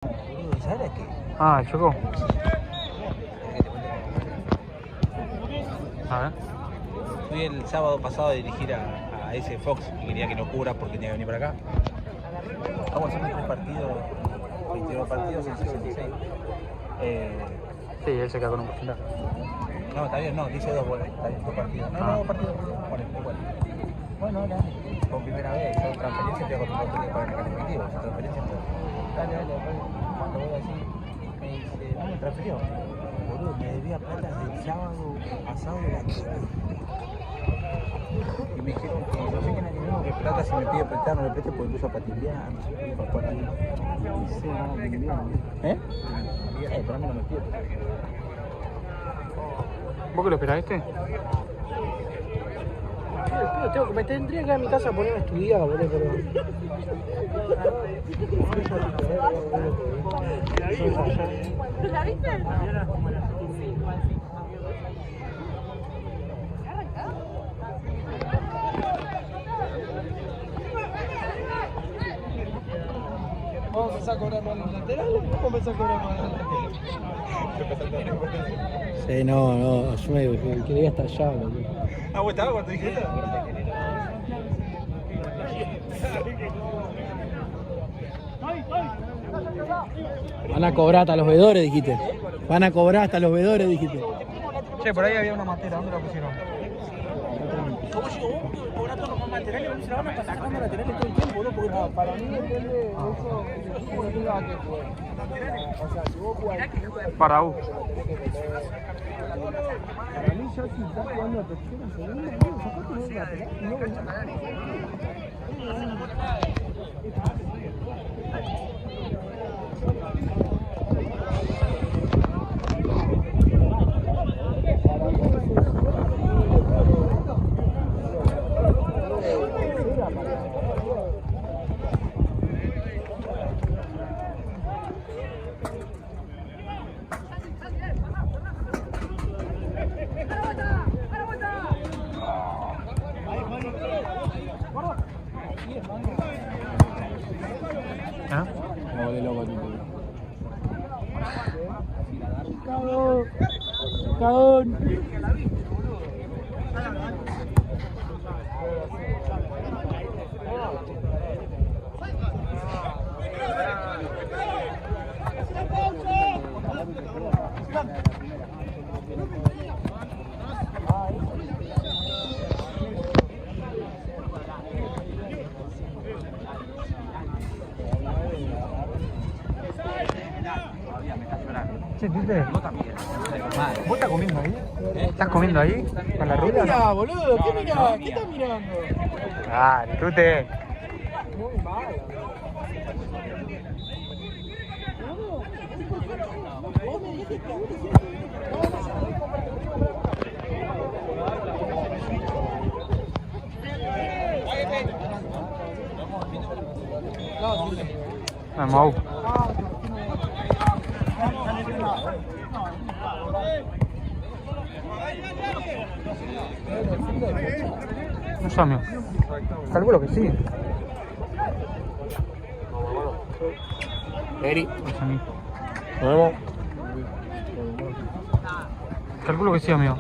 ¿Sabes qué? Ah, chocó. A ver. Fui el sábado pasado a dirigir a ese Fox que quería que no cubra porque tenía que venir para acá. Vamos a hacer 3 partidos, 22 partidos en 66. Sí, él se queda con un porcentaje. No, está bien, no, dice 2 goles, está bien, 2 partidos. No, 2 partidos, bueno, igual. Bueno, ahora, por primera vez, yo transferencia estoy acostumbrado a pagar en efectivo, yo transferencia dale, cuando voy así, me dice, no me transfirió. Boludo, me debía plata desde el sábado pasado de la tierra. Y me dijeron que no sé qué nadie dijo que plata si me pide prestar, no me preste porque puso para timbiar, no sé qué, para jugar ahí. Pero a mí no me pide. ¿Vos que lo esperaste? Me tendría que ir a mi casa a ponerme a estudiar, boludo, pero... ¿La viste? ¿Vamos a empezar a cobrar más los laterales o vamos a empezar a cobrar más los laterales? Sí, no, yo me quería hasta allá, boludo. Ah, ¿vos estabas cuando dijiste? Van a cobrar hasta los vedores, dijiste. Van a cobrar hasta los vedores, dijiste. Che, por ahí había una matera, ¿dónde la pusieron? Cobrar todos los materiales, vamos a la van a pasar sacando laterales todo el tiempo, boludo, porque para mí depende de eso, que no tenga que jugar. O sea, si vos jugás... Para U. Para mí ya si estás jugando a tercera, segunda, no, sacate un lateral y no ves nada. Me volé loco, tipo. ¡Cagón! ¡Cagón! Che, Tite, Vos también. ¿vos estás comiendo ahí? ¿Estás comiendo ahí? ¿Con la rubia? Mira, boludo, ¿qué mirás? ¿Qué estás mirando? Ah, Tute. Muy mal. Vos me dijiste que Vamos. No sé, amigo. Calculo que sí. Eri. Es a mí. Vamos. Calculo que sí, amigo.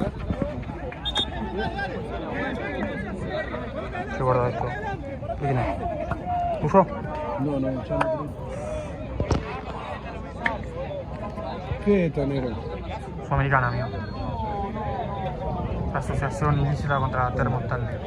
Qué gordo esto. ¿Qué tiene? ¿Tuyo? No, ya no creo. ¿Qué es tonero? Sudamericana, amigo. La asociación ilícita contra Termostal.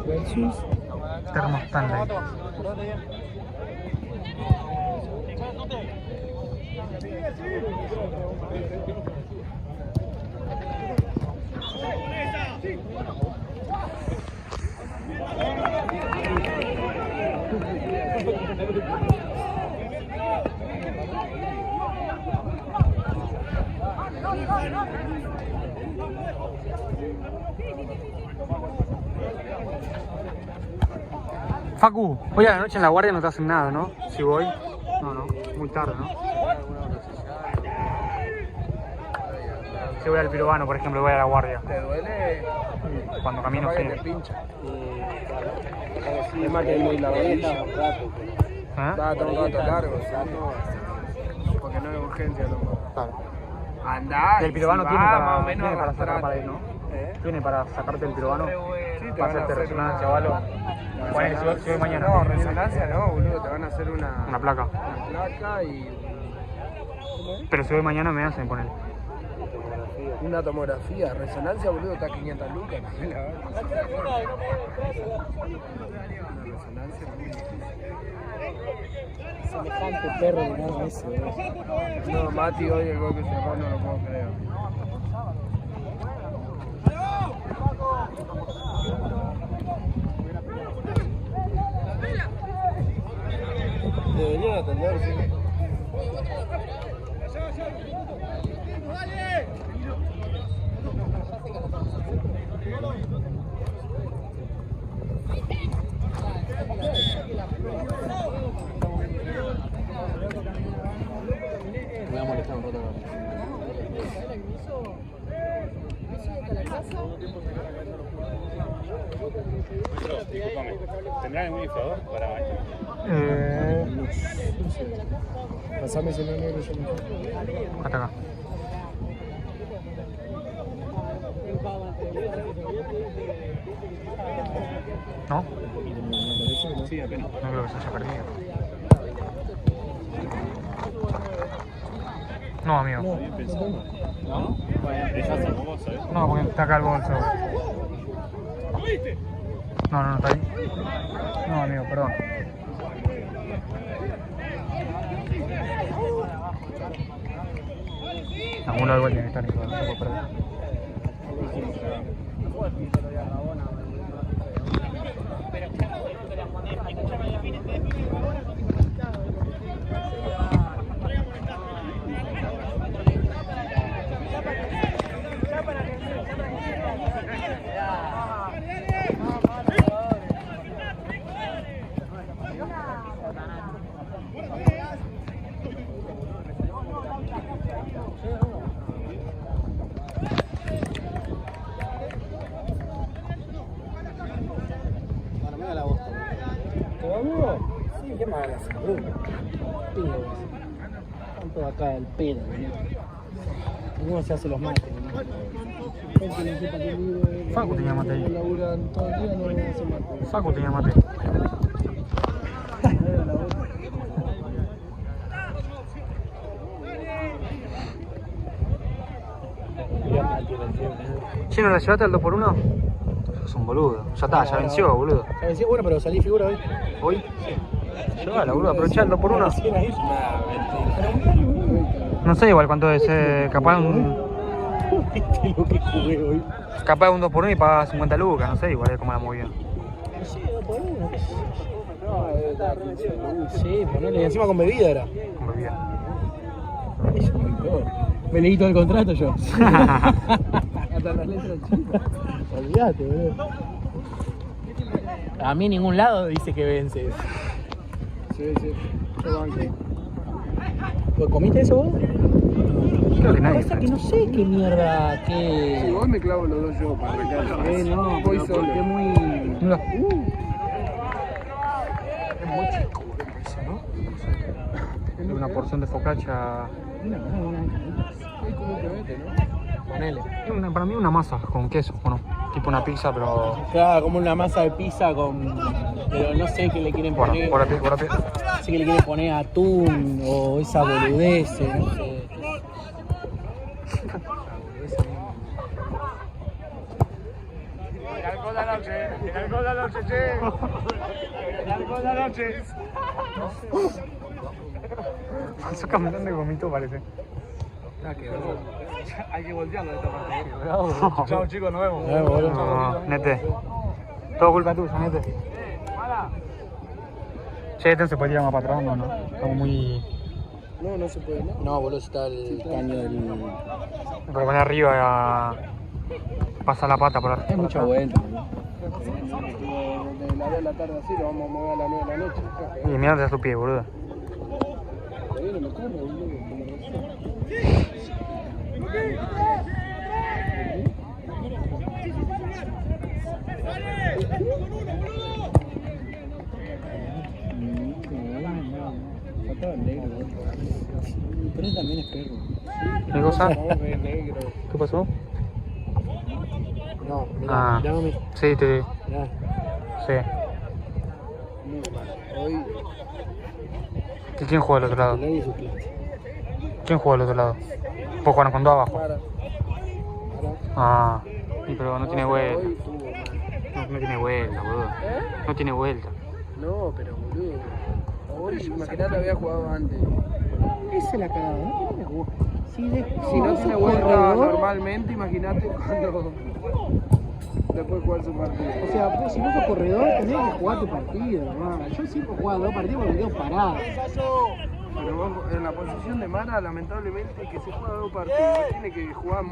Versus. Termostal. Facu, hoy a la noche en la guardia no te hacen nada, ¿no? Si voy. No, muy tarde, ¿no? Si voy al pirobano, por ejemplo, voy a la guardia. ¿Te duele? Cuando camino, Capaz sí. que te pincha. Es más que muy la rodilla. ¿Eh? Va a estar un rato largo, ¿sí? Porque no hay urgencia, no. Claro. Andá. Y el pirobano si tiene va, para, más o menos tiene para sacar para arrastrate. ir, ¿no? ¿Eh? Tiene para sacarte el pirobano. Sí, te Para van a hacerte hacer resonancia una- o algo. Ponele, si voy mañana. No, resonancia no, boludo. Te van a hacer Una placa. una placa y Pero si voy mañana me hacen poner. una tomografía. Resonancia, boludo, está a 500 lucas. La verdad. Una resonancia muy difícil. Semejante perro de nada ese, No, Mati, hoy el gol que cerró no lo puedo creer. Deberían atender, sí. Me voy a molestar un rato. Disculpame, ¿tendrán algún inflador para esto? Pasame ese negro yo me Hasta acá. ¿No? Sí, apenas. No creo que se haya perdido. No, amigo. ¿No? Dejás a vos, ¿sabes? No, porque está acá el bolso. No, está ahí. No, amigo, perdón. Algún lado igual tiene que estar, no se puede perder. Sí, qué mala salud. Tanto acá el pedo, ¿no? ¿Cómo se hace los mates? Facu tenía mate ahí. laburan todo el día, no hacen mate. Facu tenía mate. ¿Sí no la llevaste al 2x1? Sos un boludo. Ya está, ya venció, boludo. Ya decía, bueno, pero salí figura hoy. ¿Hoy? Llévala, boludo, aprovechá el 2x1. No sé igual cuánto es, capaz ¿Viste lo que jugué hoy? capaz un 2x1 y pagas 50 lucas, no sé igual es como la movida. Sí, por uno. Sí, ponele. Encima con bebida era. Como bebida. Eso me gustó. Me leí todo el contrato yo. Hasta las letras chicas. Olvídate, boludo. A mí en ningún lado dice que vences. Sí, yo banco. ¿Lo comiste eso vos? Creo que nadie. Pasa que no sé qué mierda, Si qué... vos me clavo los dos yo para arrancar. no, voy pero solo. porque muy... Mira. Es muy chico, eso, ¿no? Una porción de focaccia. Es como que vete, ¿no? Ponele. Para mí una masa con queso, bueno, tipo una pizza, pero Claro, como una masa de pizza con... Pero no sé qué le quieren por poner. la piel. No sé qué le quieren poner atún o esa boludez, no sé. El alcohol de la noche, el alcohol de la noche, che. El alcohol de la noche. Sos caminando y vomito parece. Hay que voltearlo de esta parte. Chao chicos, nos vemos. No, Nete. Todo culpa tuya, Nete. Che, este se puede tirar más para atrás, no, estamos muy... No, no se puede, ¿no? No, boludo, está el caño del... Para poner arriba, pasa la pata por arriba. Hay mucha vuelta, boludo. De la 2 de la tarde así, lo vamos a mover a las 9 de la noche. Y mierda a tu pie, boludo. Todavía no me corre, boludo. Faltaba negro, pero él también es perro. ¿Qué cosa? Negro. ¿Qué pasó? No, Ah. mirá, mami. Sí, Mirá. sí. Muy mal. Hoy, ¿Quién juega al otro lado? nadie suplente. ¿Quién juega al otro lado? Vos jugaron con dos abajo. Para. Ah, sí, pero no tiene vuelta. Hoy tuvo mal. No tiene vuelta, boludo. No tiene vuelta. No, pero boludo. Hoy, imagínate, había jugado antes. Esa es la cagada, ¿no? ¿Qué jugó? Si Si no sos tiene vuelta corredor, normalmente, imagínate cuando después jugar su partido. o sea, vos, si vos sos corredor, tenés que jugar tu partido, hermano. Yo siempre jugaba 2 partidos porque me quedo parado. Pero vos, en la posición de Mara, lamentablemente, que se juega 2 partidos, tiene que jugar.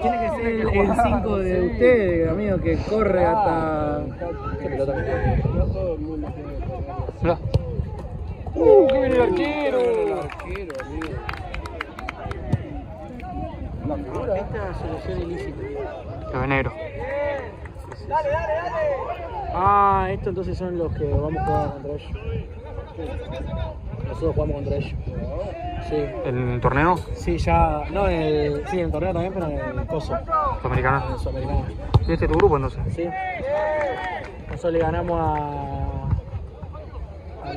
Tiene que ser el 5 de ustedes, amigo, que corre hasta. ¿Qué pelota me queda? No todo el mundo tiene que jugar. Mirá. ¡Que viene el arquero! El arquero, amigo. La figura. Esta solución ilícita. Los de negro. Ah, estos entonces son los que vamos a jugar contra ellos. Nosotros jugamos contra ellos. Sí. ¿El torneo Sí, ya. No, sí, en el torneo también, pero en el coso. En sudamericano? el sudamericano. ¿Y este es tu grupo entonces? Sí. Nosotros le ganamos a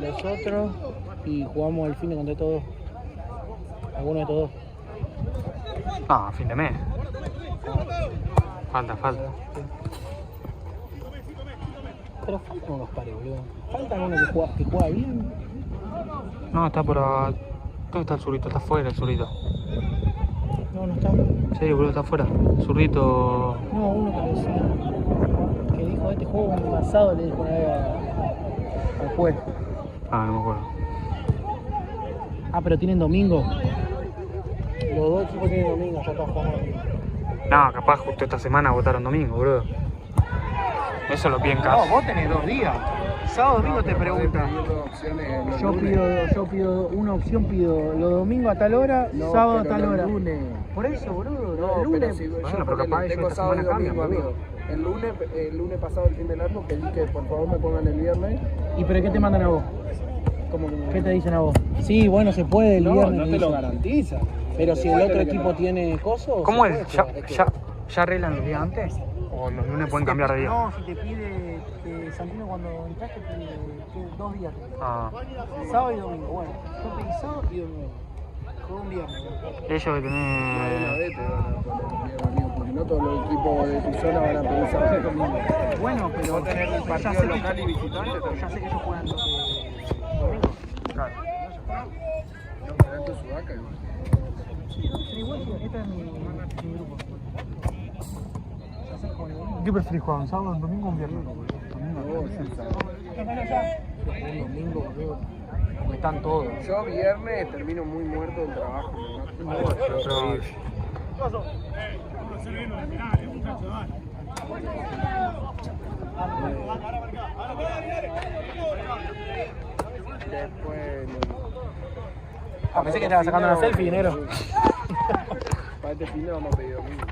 los otros y jugamos el fin de contra todos. Alguno de todos. Ah, fin de mes. Falta. Pero faltan unos pares, boludo. Faltan uno que juega bien. No, está por... ¿Dónde está el zurito? Está afuera el zurito. No, no está. Sí, boludo, está afuera. Zurrito... No, uno que decía. Que dijo este juego un asado, le dijo una vez al juez. Ah, no me acuerdo. Ah, pero tienen domingo. Los dos equipos tienen domingo, ya están jugando domingo. No, capaz justo esta semana votaron domingo, boludo. Eso lo piden No, casi. vos tenés 2 días. Sábado domingo te preguntan. Yo pido una opción, pido los domingos a tal hora, sábado a tal hora. Por eso, boludo, No, el lunes. pero si Bueno, yo pero porque capaz tengo esta sábado y semana cambia, domingo, boludo. amigo. El lunes pasado, el fin de largo, pedí que por favor me pongan el viernes. ¿Y pero qué te mandan a vos? ¿Cómo que me- ¿Qué te dicen a vos? Sí, bueno, se puede el No, viernes. no te dicen. lo garantiza. Pero si el Después otro tenés que equipo pagar. tiene coso. ¿Cómo se es? puede jugar. ¿Ya arreglan los días antes? ¿O los lunes pueden cambiar de día? No, si te pide Santino cuando entras te pide 2 días. Ah, Sábado y domingo. Bueno, yo pedí sábado y domingo. Con un viernes. ellos que Una tenés... vez te van a poner el viernes, amigo, porque no todos los equipos de tu zona van a pedir sábado y domingo. Bueno, pero Vos tenés un ya partido sé local que, y visitante ya también. sé que ellos juegan domingo. Claro. No, pero esto es Sudaca, igual. Pero igual, este es mi grupo. Ya sé que juegan domingo. ¿Qué preferís jugar? ¿Un sábado, un domingo o un viernes? No, sí, sábado. Un domingo, boludo. Porque están todos. Yo viernes termino muy muerto del trabajo. Después. Pensé que estaba sacando una selfie, negro. Para este fin de vamos a pedir domingo.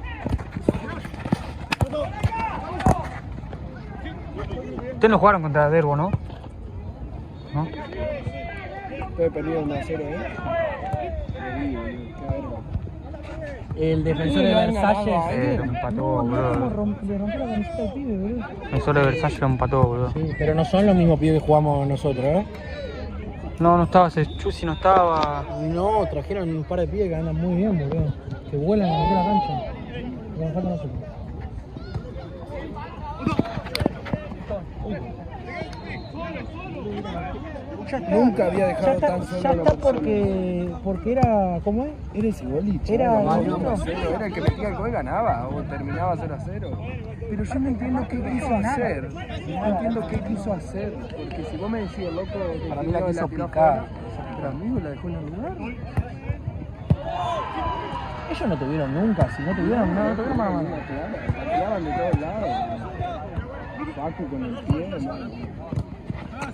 Ustedes no jugaron contra Derbo, ¿no? ¿No? Estoy perdido 1-0, ¿eh? Perdí, boludo, qué verga. El defensor de Versalles. Lo empató, boludo. Le rompió la camiseta al pibe, boludo. El solo de Versalles lo empató, boludo. Sí, pero no son los mismos pibes que jugamos nosotros, ¿eh? No estaba, ese Chusi no estaba. No, trajeron un par de pibes que andan muy bien, boludo. Que vuelan a la cancha. Pero nos falta nosotros. Nunca había dejado tan solo Ya una está persona. porque era, ¿cómo es? Era ese boliche. Era Era el otro. Era el que metía el gol y ganaba, o terminaba 0-0. Pero yo no entiendo qué quiso hacer. No entiendo qué quiso hacer. Porque si vos me decís, loco, que Para mí la quiso tiró picar. afuera, pero amigo la dejó en el lugar. Ellos no tuvieron nunca, si no tuvieron, no tuvieron más. La tiraban de todos lados. Facu con el pie, hermano.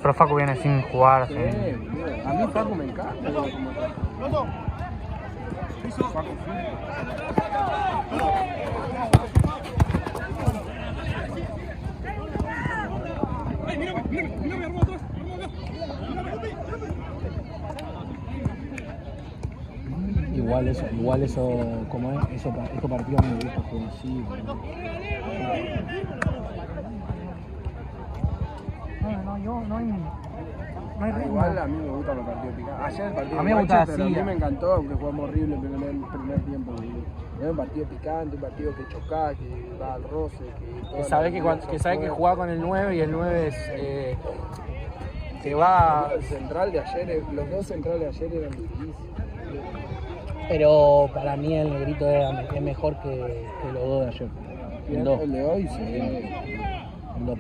Pero Facu viene sin jugar. Sí, sin- boludo. A mí Facu me encanta. Facu Igual eso, como es, esos partidos me gusta jugar así, boludo. No hay ritmo. Igual a mí me gustan los partidos picantes. Ayer el partido A mí me de gustaba Manchester, así, a mí me encantó, aunque jugamos horrible el primer tiempo. Es un partido picante, un partido que chocá, que va al roce, que Sabés que jugaba con el 9 y el 9 es que va. El central de ayer, los dos centrales de ayer eran difíciles. Pero para mí el negrito es mejor que los dos de ayer. El de hoy sí.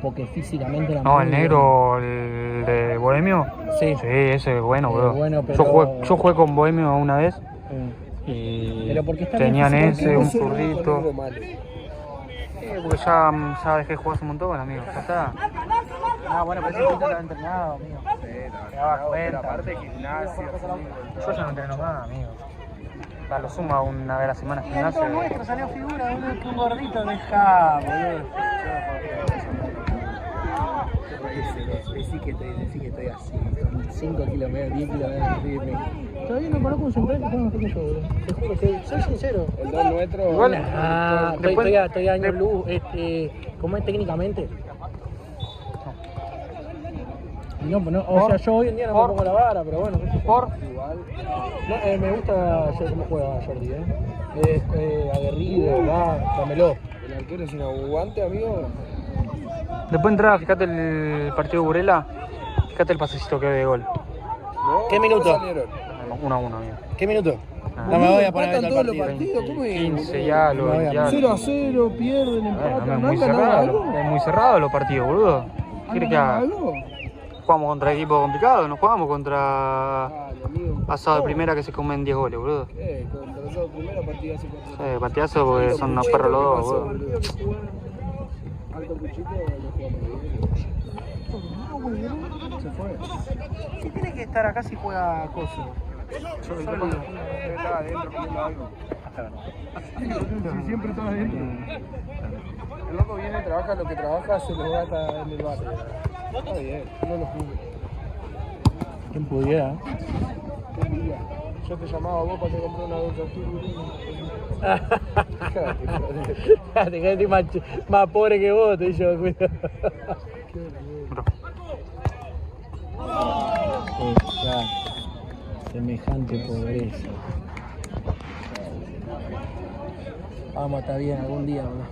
Porque físicamente era No, muy el negro, el de Bohemio. Sí. Sí, ese es bueno, bro. bueno, pero- Yo jugué con Bohemio una vez bueno. y Pero porque está tenían bien ese, un Ese no es zurdito. algo malo. Porque ya dejé de jugar hace un montón, amigo. Ya está. Ah, bueno, pero ese negrito estaba entrenado, amigo. Te dabas cuenta. aparte gimnasia, Yo ya no entreno más, amigo. A lo sumo una vez a la semana gimnasio. Salió figura, boludo, que un gordito deja, boludo. Decí que estoy así, con 5 kilos menos, 10 kilos menos. Todavía no conozco un central que tenga mejor que yo, boludo. Te juro, soy sincero. El 2 nuestro. Igual, Estoy a años luz, ¿cómo es técnicamente? No, o sea, yo hoy en día no me pongo la vara, pero bueno. Por Igual. No, me gusta cómo juega Jordi, Es aguerrido, dámelo. El arquero es un aguante, amigo. después entrar, fíjate el partido de Burela. Fíjate el pasecito que hay de gol. No, ¿Qué minuto? salieron? 1-1, amigo. ¿Qué minuto? Ah. No me voy a poner a ver Empatan el todos los partido. partidos, ¿cómo es? 15 ya, lo No, ya. 0-0, pierden, Bueno, empatan. es ¿No muy han ganado cerrado, algo? es muy cerrado los partidos, boludo. ¿Han ¿Quiere que ganado haga? algo? Jugamos contra equipos complicados, no jugamos contra Dale, amigo. Asado de primera que se comen 10 goles, boludo. Contra nosotros, primera partida hace 4. Partidazo porque son unos perros los dos, boludo. Alto Cuchito lo jugamos bien. Se fue. Sí, tiene que estar acá si juega Coso. Estaba adentro comiendo algo. Siempre estaba adentro. El loco viene, trabaja lo que trabaja, se lo gasta en el bar. Está bien, no lo juzgo. ¿Quién pudiera? Qué día. Yo te llamaba a vos para que compré una bolsa aquí. Te quedaste más pobre que vos, te digo, cuidado. Semejante pobreza. Vamos, está bien, algún día, boludo.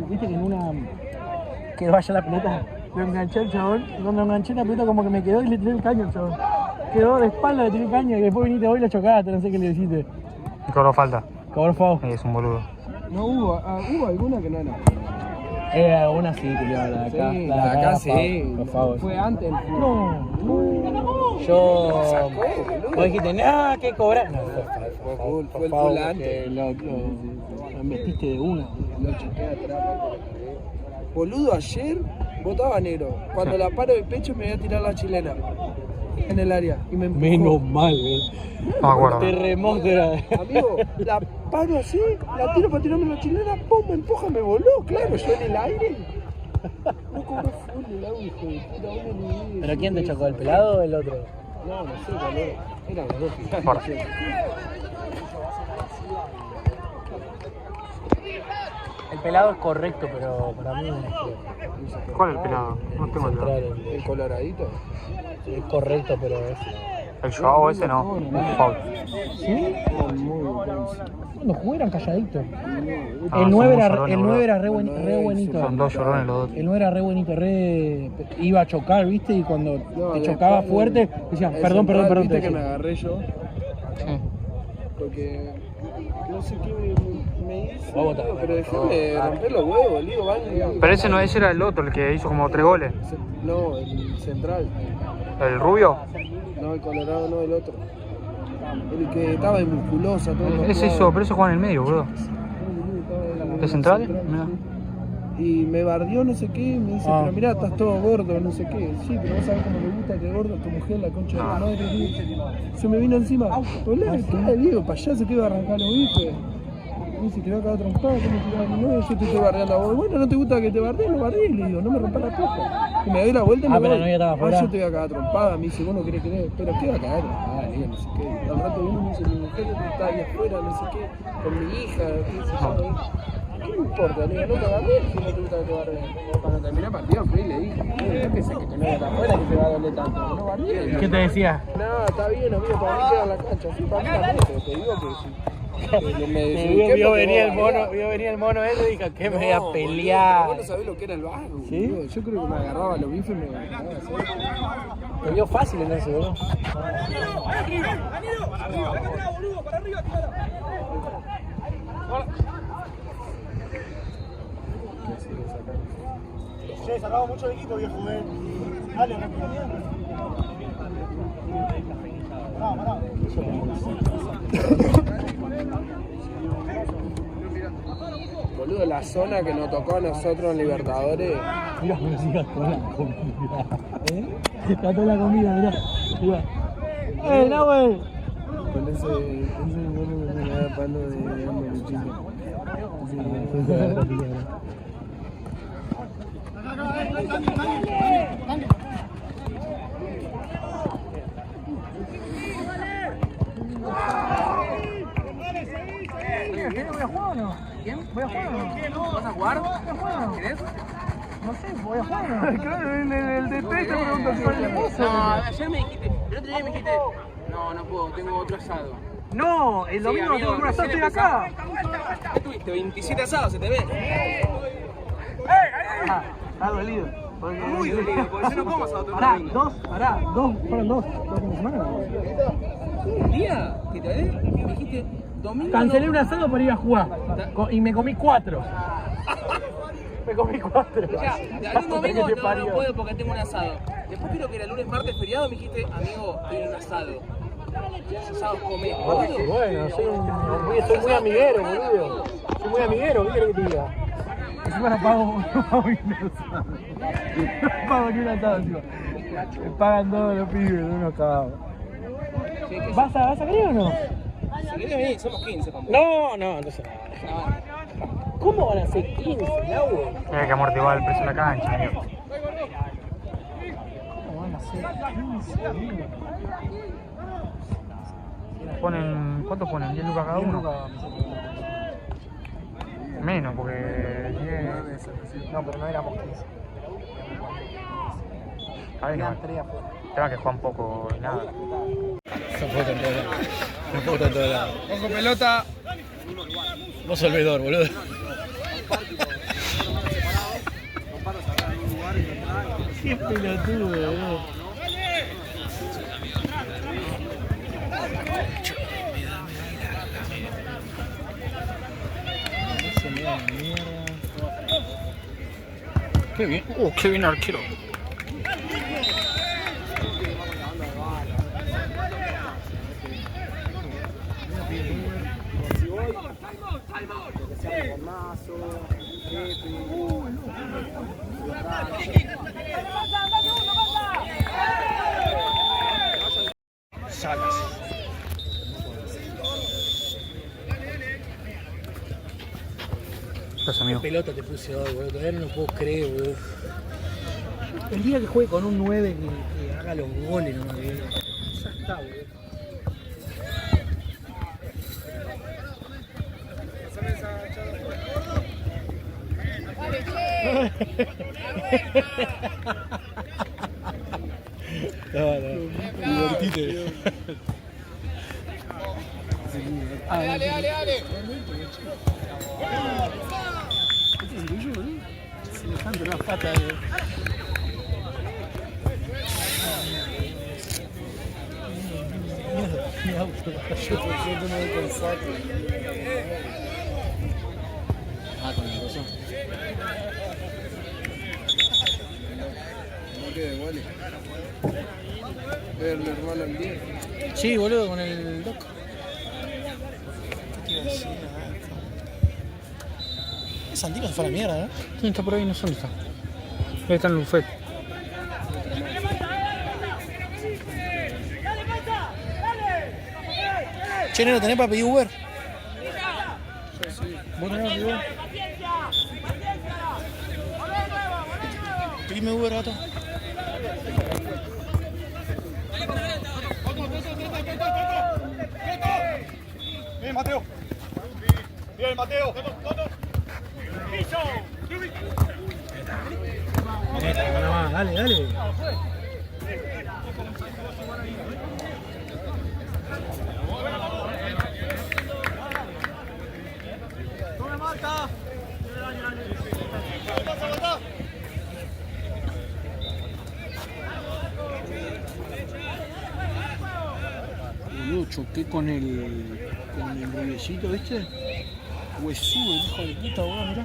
Viste que en una que vaya la pelota, lo enganché el chabón, cuando enganché la pelota como que me quedó y le tiré el caño al chabón. Quedó de espalda, le tiré el caño y después viniste vos y lo chocaste, no sé qué le hiciste. Y cobró falta. Cobró favor. Es un boludo. No hubo alguna que no era. Una sí, culiao, la de acá. Sí, la de acá era sí. por favor. Fue antes el fútbol. No. Yo. Vos dijiste, no, que cobrar. No, Fue el fútbol antes. Lo metiste de una. Lo choqué atrás. Boludo, ayer botaba negro. Cuando la paro de pecho me voy a tirar la chilena. En el área. Y me empujó. Menos mal, No me acuerdo. Te remonto era. Amigo, la paro así, la tiro para tirarme la chilena, pum, me empuja, me voló, claro, yo en el aire. No cobró full el agua, hijo de puta, una ni ¿Pero quién te chocó, el pelado o el otro? No, no sé, cuál era. Eran los dos gigantes. Por. El pelado es correcto, pero para mí ¿Cuál es el pelado? No tengo el pelado. El coloradito. es correcto, pero es. El Joao ese no. Un foul. ¿Sí? Muy bueno. Cuando jugué eran calladitos. Ah, El son 9 muy era, llorones, el 9 era re, boludo. re buenito. Son dos llorones los dos. El 9 era re buenito, iba a chocar, ¿viste? Y cuando No, te chocaba después fuerte, decía, el perdón, central, perdón, viste te que me decía. agarré yo, Sí. porque no sé qué me hizo, Vos votás. pero déjame romper los huevos, Ligo, van. Pero ese no, ese era el otro, el que hizo como 3 goles. No, el central. ¿El rubio? No, el colorado, no, el otro. El que estaba de musculosa, todo. Ese hizo, pero eso juega en el medio, boludo. ¿De central? Mirá. Y me bardeó no sé qué, me dice, pero mirá, estás todo gordo, no sé qué. Sí, pero vos sabés cómo me gusta que gordo tu mujer, la concha de la madre. Se me vino encima. Hola, ¿qué? Digo, payaso que iba a arrancar los bifes. Me dice, te va a quedar trompado, ¿cómo te va a no, yo te estoy bardeando a vos. Bueno, no te gusta que te bardeen, lo bardeé. Le digo, no me rompas la puta. Y me doy la vuelta y me voy. pero no, ya estaba afuera. Yo te voy a cagar trompada. Me dice, vos no querés creer. Pero ¿qué va a cagar trompada? Le digo, no sé qué. Al rato viene y me dice, mi mujer está ahí afuera, no sé qué, con mi hija, qué sé yo. ¿Qué me importa? Le digo, no me bardees si no te gusta que te bardeen. Cuando terminé el partido fui y le dije, no pensé que te no está afuera que te va a doler tanto. No bardees. ¿Qué te decía? No, está bien, amigo, para mí queda en la cancha. Sí, para mí también, pero te digo que sí. Vio venir el mono ese y dijo que me voy a pelear. Vos no sabés lo que era el barro. ¿Sí? Boludo. Yo creo que me agarraba los bifes y me agarraba. Me vio fácil en ese, boludo. Che, sacamos mucho de equipo, viejo, Dale, rápido. Boludo, la zona que nos tocó a nosotros en Libertadores. Mira, pero sigas toda la comida. Está toda la comida, mirá. No, güey. Con ese mono me da palo de hambre muchísimo. ¿Voy a jugar o no? ¿Quién? ¿Voy a jugar o no? ¿Vas a jugar? ¿Querés? No sé, ¿voy a jugar o no? Claro, el DT te pregunta si vale cosa. No, ayer me dijiste, el otro día me dijiste, no puedo, tengo otro asado. No, el domingo tengo un asado, estoy acá. ¿Qué tuviste? 27 asados, se te ve. Está dolido. Muy dolido, porque yo no como asado todo el Pará, domingo. fueron dos fines de semana. Un día que te ve, me dijiste, domingo. Cancelé un asado para ir a jugar y me comí 4. Me comí 4. Ya, algún domingo no puedo porque tengo un asado. Después creo que era lunes, martes, feriado, me dijiste, amigo, tengo un asado. Esos asados comés, boludo. Bueno, soy muy amiguero, boludo. Soy muy amiguero, ¿qué querés que te diga? Encima no pago ni un asado. No pago ni un asado encima. Me pagan todos los pibes, unos cagados. ¿Vas a querer o no? Si querés venir, somos 15, compa. No, entonces no. ¿Cómo van a ser 15, Nahuel? Hay que amortiguar el precio de la cancha, amigo. ¿Cómo van a ser 15, amigo? ¿Cuánto ponen? ¿10 lucas cada uno? Menos, porque... No, pero no éramos 15. Ahí no. Tema que juegan poco y nada. No puedo tanto de lado. Ojo pelota. Vos sos el veedor, boludo. Qué pelotudo, boludo. Qué bien. Qué bien arquero. Qué pelota te puse hoy, boludo. Todavía no lo puedo creer, boludo. El día que juegue con un 9 que haga los goles nomás, boludo. Ya está, boludo. Divertite. Dale. Se le canta una pata, mi auto. Yo no voy con saco. Con el coso. No quede igual. El hermano el día. Sí, boludo, con el doc. ¿Qué te iba a decir? Santino se fue a la mierda, ¿no? Sí, está por ahí, no sé dónde está. Ahí está en el buffet. Che, ¿no lo tenés para pedir Uber? ¿Vos tenés para pedir Uber? Pedime Uber, gato. Bien, Mateo. Bien, Mateo. Dale, dale. Boludo, choqué con el rubiecito, ¿viste? Huesudo, el hijo de puta, boludo, mirá.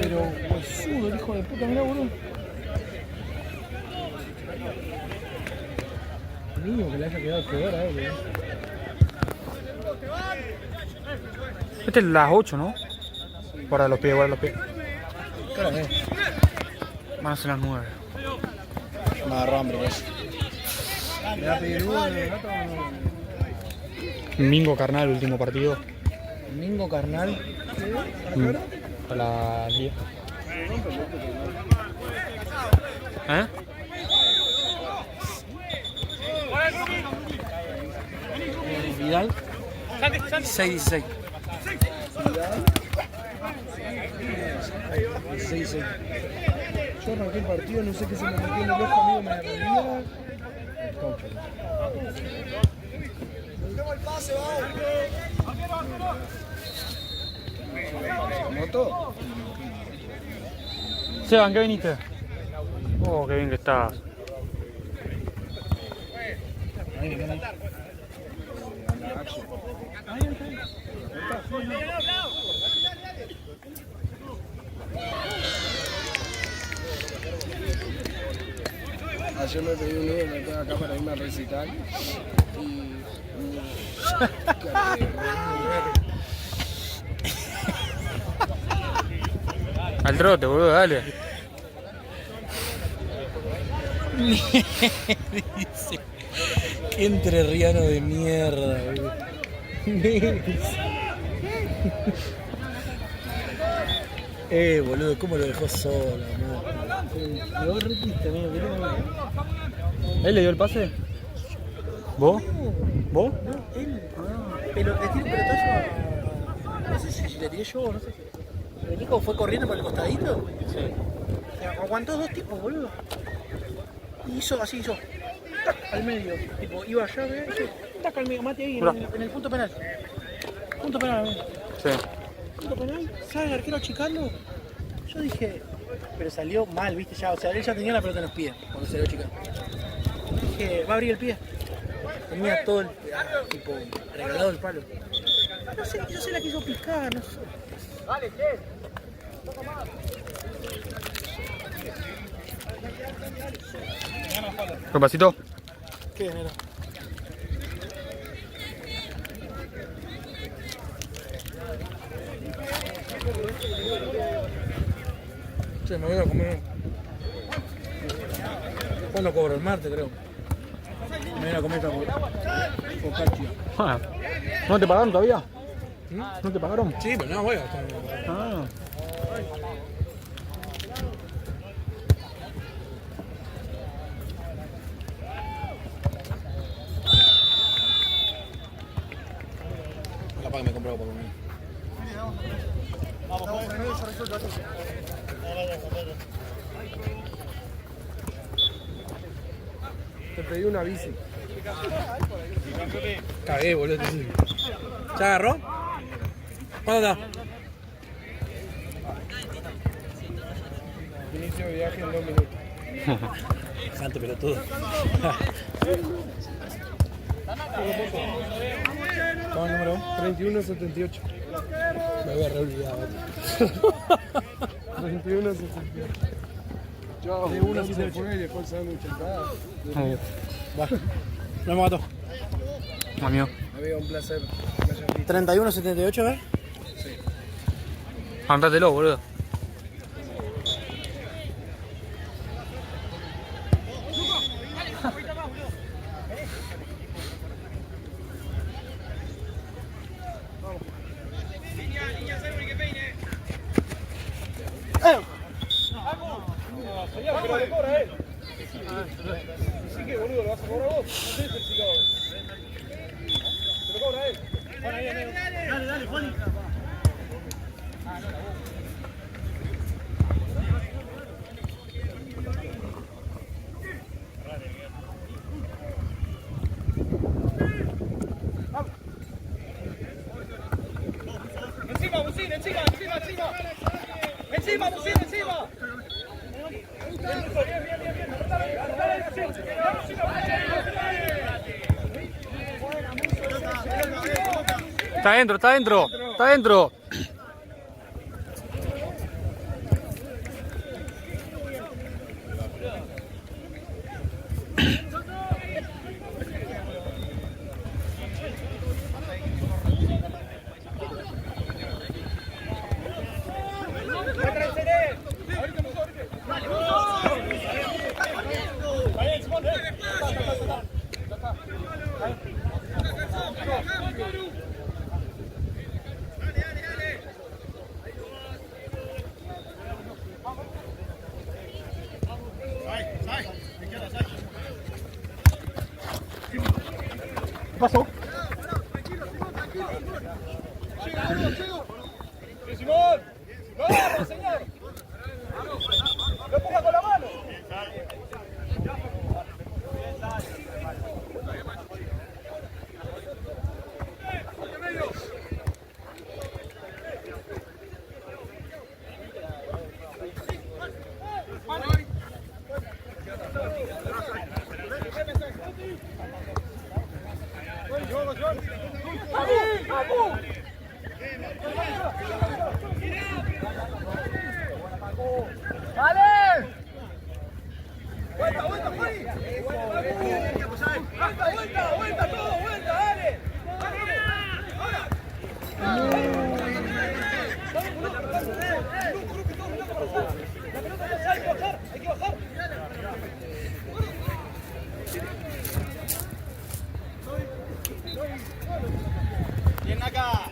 Pero huesudo, el hijo de puta, mirá, boludo. Mío, que le haya quedado peor a él, Este es las 8, ¿no? Guarda los pies, guarda los pies. ¿Qué hora es? Van a ser las 9. Me agarró hambre, ¿ves? Mingo Carnal, último partido. Mingo carnal. A las 10. ¿Eh? Vidal. 6-16. 6-6. Yo arranqué el partido, no sé qué se me metió en el ojo, amigo, me arreglía. ¿Moto? Seban, ¿qué viniste? Oh, qué bien que estás. Ayer me pedí un nudo, me quedé acá para irme a recital. Al trote, boludo, dale. Dice, qué entrerriano de mierda, boludo. Boludo, ¿cómo lo dejó solo, no? Me voy repiste, amigo, que no. ¿Él le dio el pase? ¿Vos? ¿Vos? No, él. Pero le tiré un pelotazo. No sé si le tiré yo o no sé. El Nico fue corriendo por el costadito. Sí. O sea, aguantó dos tipos, boludo. Y hizo así, hizo. Tac, al medio. Tipo, iba allá, ¿ves? Tac al medio, mate ahí en el punto penal. Punto penal, amigo. Sí. Punto penal. ¿Sabe el arquero achicando? Yo dije, pero salió mal, viste ya. O sea, él ya tenía la pelota en los pies cuando salió achicando. Dije, va a abrir el pie. Tenía todo el. Tipo, regalado el palo. No sé, yo sé la quiso picar, no sé. Vale, ¿qué? ¿Qué pasito? ¿Qué, mira? Che, me voy a comer. ¿Cuándo cobro? El martes, creo. Me voy a comer esta focaccia. Ah, ¿no te pagaron todavía? ¿No te pagaron? Sí, pero no voy a. Ah. Capaz que me compró para comer. Te pedí una bici. Cagué, boludo. ¿Se agarró? ¿Cuándo está? Inicio de viaje en 2 minutos. Santo pelotudo. ¿Cómo es el número? 3178. Me voy a reolvidar. 3178. Chao, de uno se fue y dejó el sándwich acá. Nos vemos, Gato. Amigo. Amigo, un placer. 31.78, a ver. Andátelo, boludo. Sí que boludo, lo vas a cobrar vos. No tenés el picado. Te lo cobra él. Dale, Juan. Encima, Bucín, encima. Encima, Bucín, encima. Está adentro, está adentro, está adentro. ¿Qué pasó? Simón, ¡vamos, señor! ¡Lo ponga con la mano! Bien acá.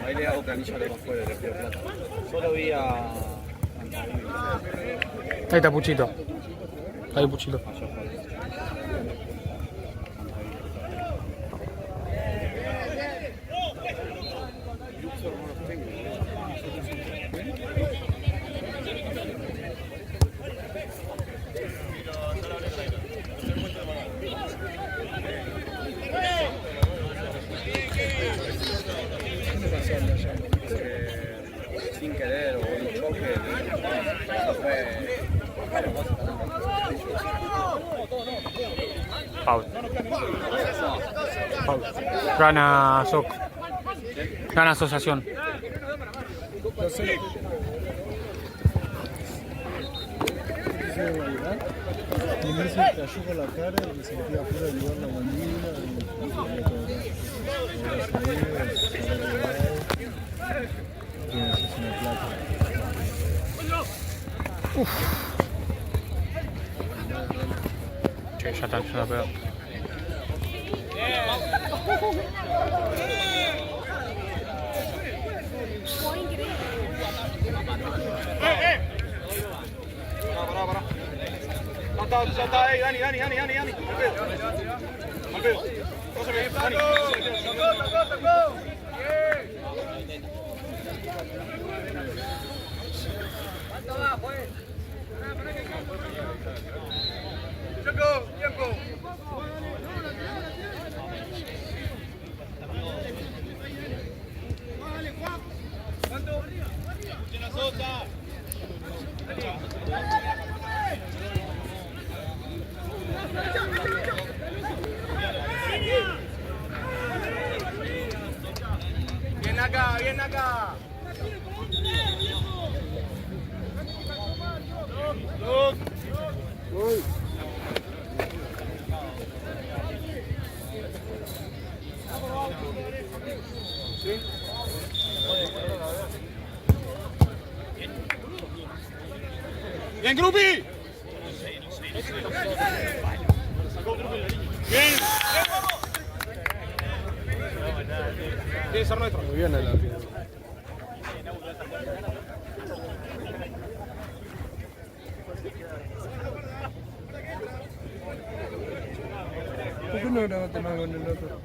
Ahí le hago planilla de más fuera de Río Plata. Solo vi a... Ahí está Puchito. Ahí Puchito. Sin querer o un choque, no fue... Foul. Foul. Gana SOC. Gana asociación. No sé. Y me se cayó con la cara y me sentía afuera del lugar la mandíbula y me salía todo acá. Y me hice una plata. Che, ya está pegado. Pará. Ya está, Dani. Al pedo. Dani. Tocó. Tiempo. ¿Cuánto? La sota. Bien acá. Bien, Grupi. Bien. Tiene que ser nuestro. Muy bien el árbitro. ¿Por qué no grabaste más con el otro?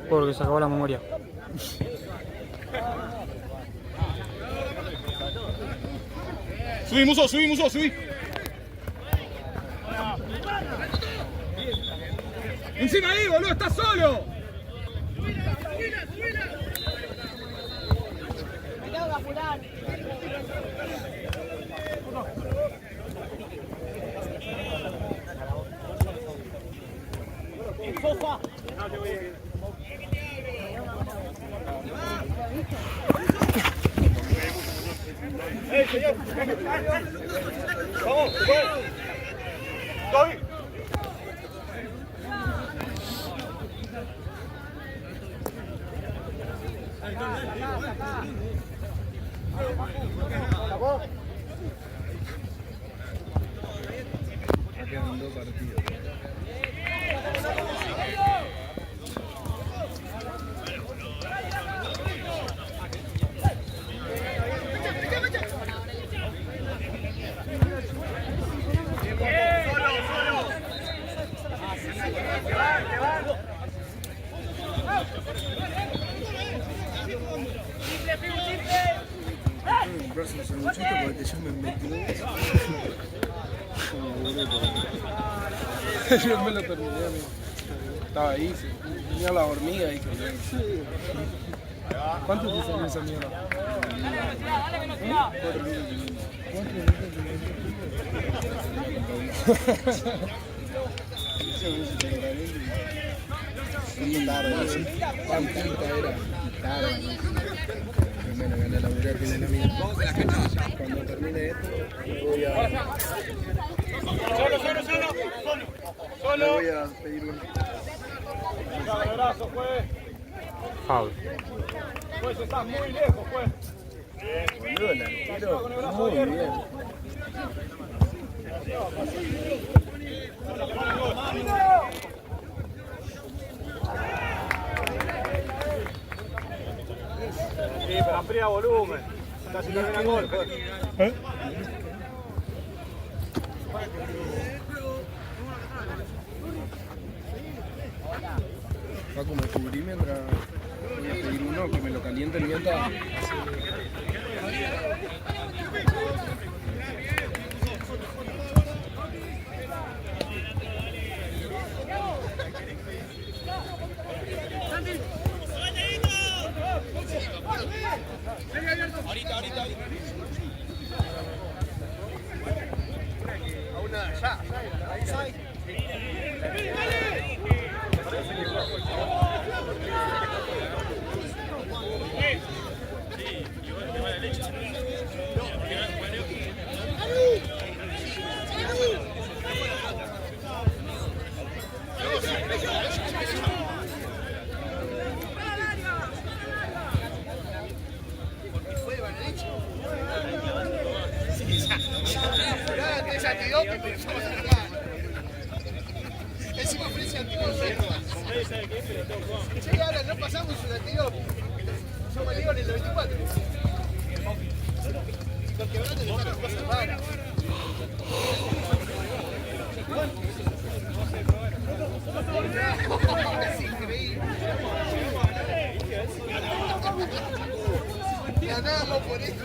Porque se acabó la memoria. Subí, Muso. Encima ahí, boludo, estás solo. Señor. Vamos, Toby. Ya quedan 2 partidos. Comprarse un sanguchito porque te llamen 22. Como boludo. Yo me lo terminé, amigo. Estaba ahí, tenía la hormiga ahí. ¿Cuánto te salió esa mierda? 4.000. Tan puta era. Bueno, gané la mujer que viene a mí. Cuando termine esto, voy a... Solo. Le voy a pedir un... Abrazo, juez. Foul. Juez, estás muy lejos, juez. Boludo, la tiro muy bien. Sí, pero amplía volumen. Casi termina el gol. Va como cubrí mientras voy a pedir uno que me lo calienten mientras. Ahorita. A una, ya. Ahí. Sí, igual te va la leche. Encima ofrece anticonceptos. Che, ahora no pasamos un anterior. Yo me digo en el 94. Los quebrantes están en cosas raras. Es increíble. Ganamos por esto.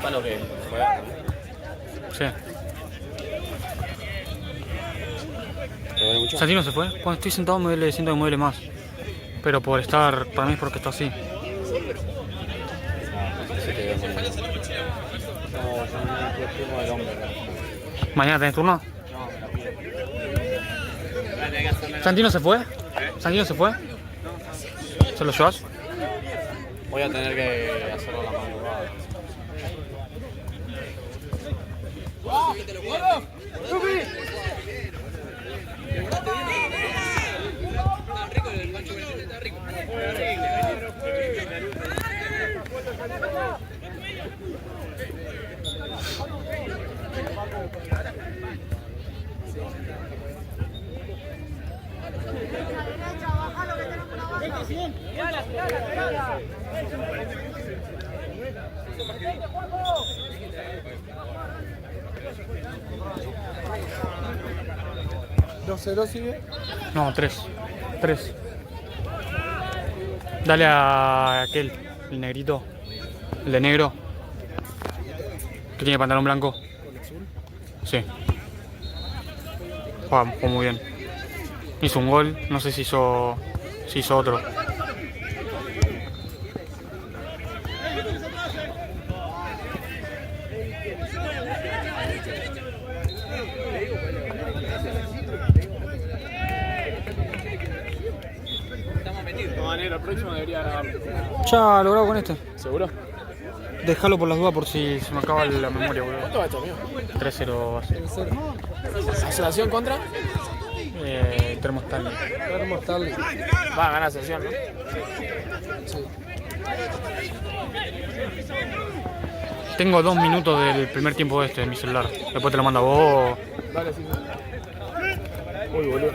Palo que juega. Sí. ¿Te duele mucho? Santino se fue. Cuando estoy sentado siento que me duele más. Pero por estar, para mí es porque está así. No, se te ve muy bien. No, yo no me turno del hombre. ¿Mañana tenés turno? ¿Santino se fue? ¿Santino se fue? ¿Se lo llevas? Voy a tener que hacerlo a la madrugada. ¿2-0 sigue? No, 3. Dale a aquel, el negrito. El de negro. Que tiene pantalón blanco. Sí. Jugó muy bien. Hizo un gol, no sé si hizo otro. negro, el próximo debería grabarlo. Ya lo grabo con este. ¿Seguro? Déjalo por las dudas por si se me acaba la memoria, boludo. ¿Cuánto va esto, amigo? 3-0 va a ser. ¿Asociación contra? Termostal. Va a ganar asociación, ¿no? Tengo 2 minutos del primer tiempo este en mi celular. Después te lo mando a vos. Dale, sí. Uy, boludo.